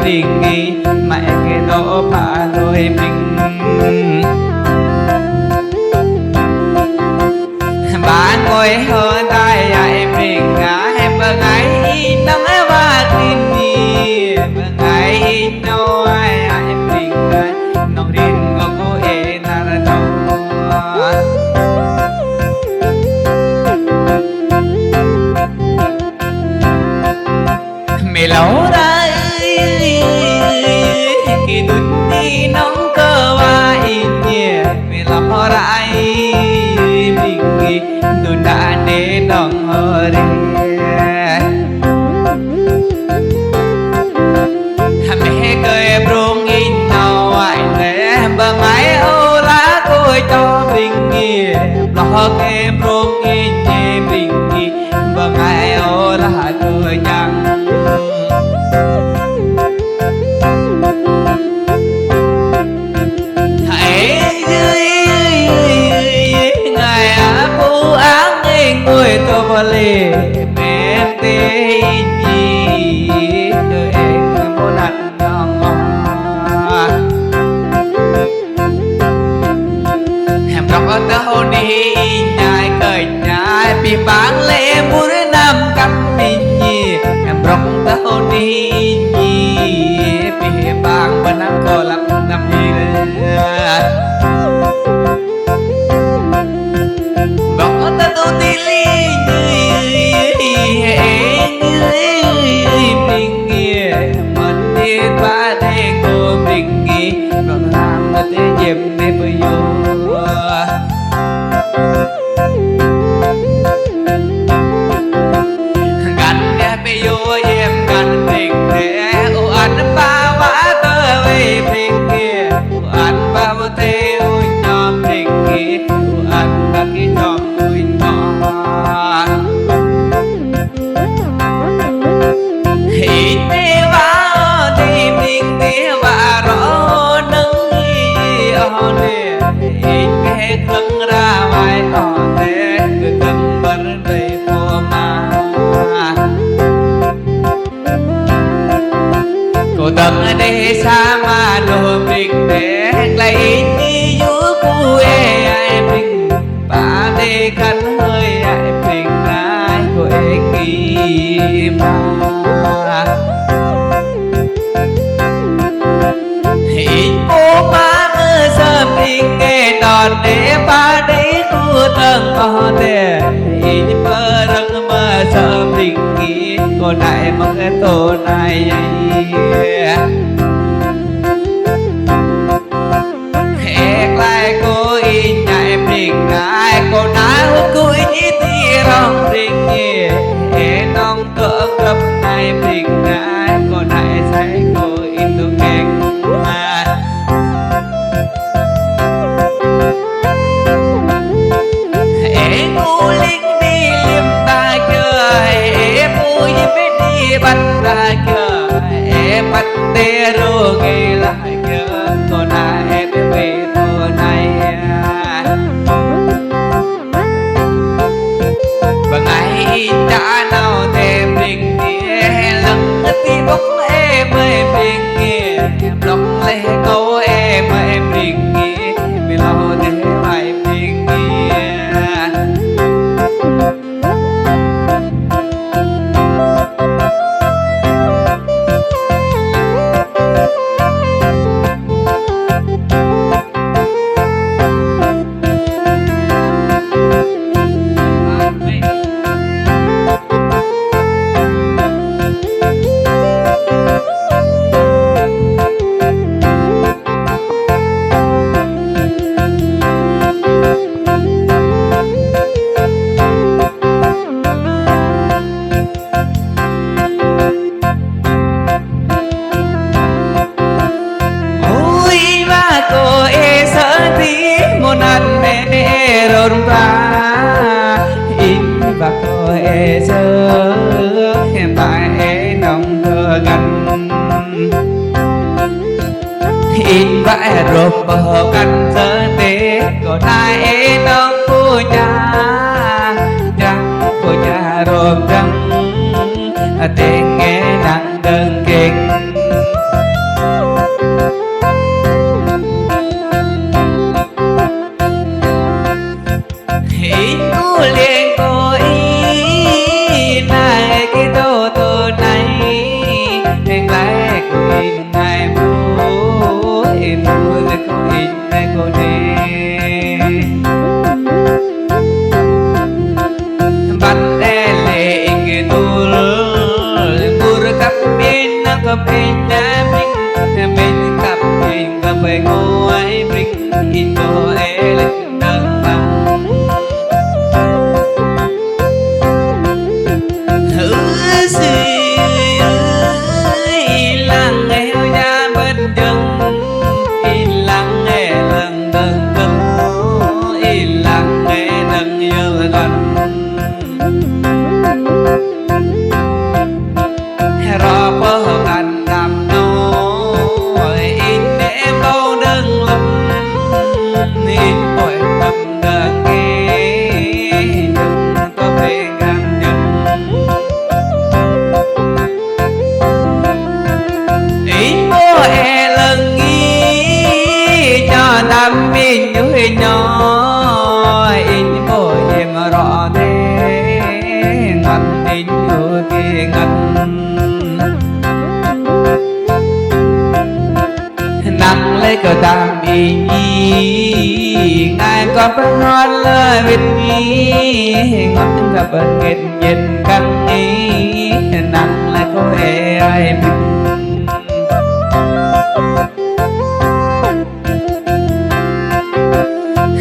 mình nghĩ mẹ cái đó phá rồi mình bạn ngồi hơn tay ai mình em vâng ấy nắng và tin đi vâng ấy nâu ai mình nông điên ngô cô ê na ra đâu mẹ lâu ra kỳ đun đi nóng cơ vai nhẹ mẹ lâu ra mình nghĩ đun đã để nóng hờ đi mẹ cười brung in nào anh để bờ mái ô lá cối cho mình nghe lo kem brung in nhẹ mình nghĩ bờ mái ô lá cối nhang hãy dưới ngày phú áng ngồi tôi vào lề mẹ tê gì em muốn ăn ngon em đọc tao đi nhai cười nhai bị bán lẽ muốn năm cắm mình nhỉ em đọc tao đi nhỉ bị bán bên năm cô lắm năm gì bỏ ta tôi đi ly mình nghe mình đi ba đây cô mình nghĩ rồi làm mà thế dìm đi bây giờ gắn nghe bây giờ em gắn mình để ô anh ba vã tơ về mình nghe ô anh ba vô thế ôi nhóm mình nghe ô anh ba cái nhóm tôi nhỏ hãy đi vào đi mình đi vào rõ nâng ở đây hãy khấn ra vai ở đây cứ cần bắn về phô mà cô tầng ở đây xa mà đồ mình để lấy đi giữa cô ai mình bà đi khăn hơi ai mình ai cô ấy kỳ mà hãy cô má mơ sớm mình nghe đòn để ba đi cô tầng ở đây hãy mơ răng mơ sớm mình nghĩ cô này mong cái tổ này hẹn lại cô in nhảy mình ai cô nói hút cô ý tí rong rinh nhỉ hẹn nông cỡ cấp này mình ai cô này say cô in tu kẹt mà hẹn cô linh đi liêm ta chơi hẹn cô ý đi bắt ta chơi hẹn bắt tê rô nghe lại chơi cô này em về cô này và ngày đã nào thêm mình nghe lắng tí bốc em ơi mình nghe em lòng lê câu em mình nghe vì lo để lại mình nghe rộn ra in và cô e sơ em bài nông thơ gắn in vãi rộp bờ cắn sơ tế có ai nông phu cha rộp trắng tên nghe nặng đơn kinh cờ tam y nhi ngài con phân hót lời biết nghi ngót tiếng gặp ơn nghệt nhiệt căng ý nặng lại có hề ai biết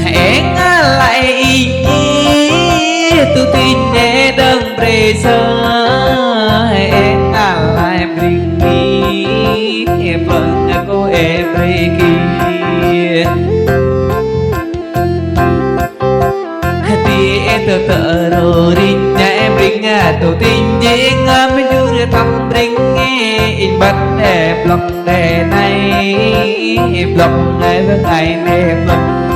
hẹn lại y nhi tu tin nhé đơn bề sơ hẹn lại bình nghi vâng có hề bề kỳ tơ tơ rồi đi nhà em ring tổ tin dễ ngắm như đưa thăm ring in bắt đẹp lòng đề này em lòng này với ngày đẹp lòng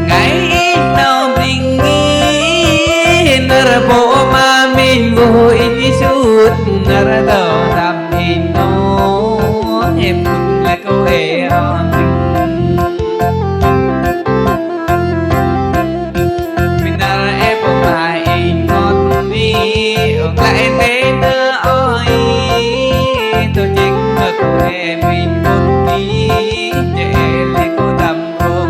ngày nào ring nở bộ mà mình vui như chút nở đầu thăm in nó em cũng là cô em lại thế nơ ôi tôi chính là cô em mình một tí để lấy cô đầm cô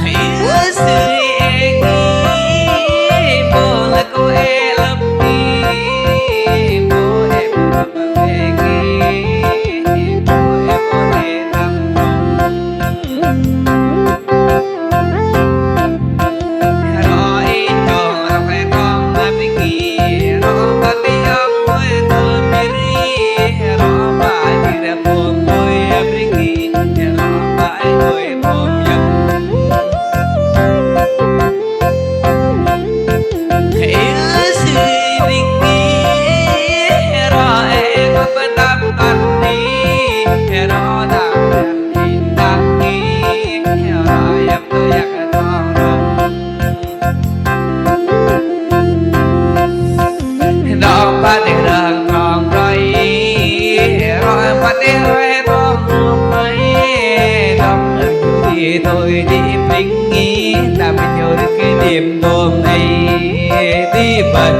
hãy ước sự em nghĩ bố là cô em lắm đi bố em lắm em nghĩ bố em có thể làm thôi đi bình nghĩ ta mới nhớ được cái niềm đồn này đi bật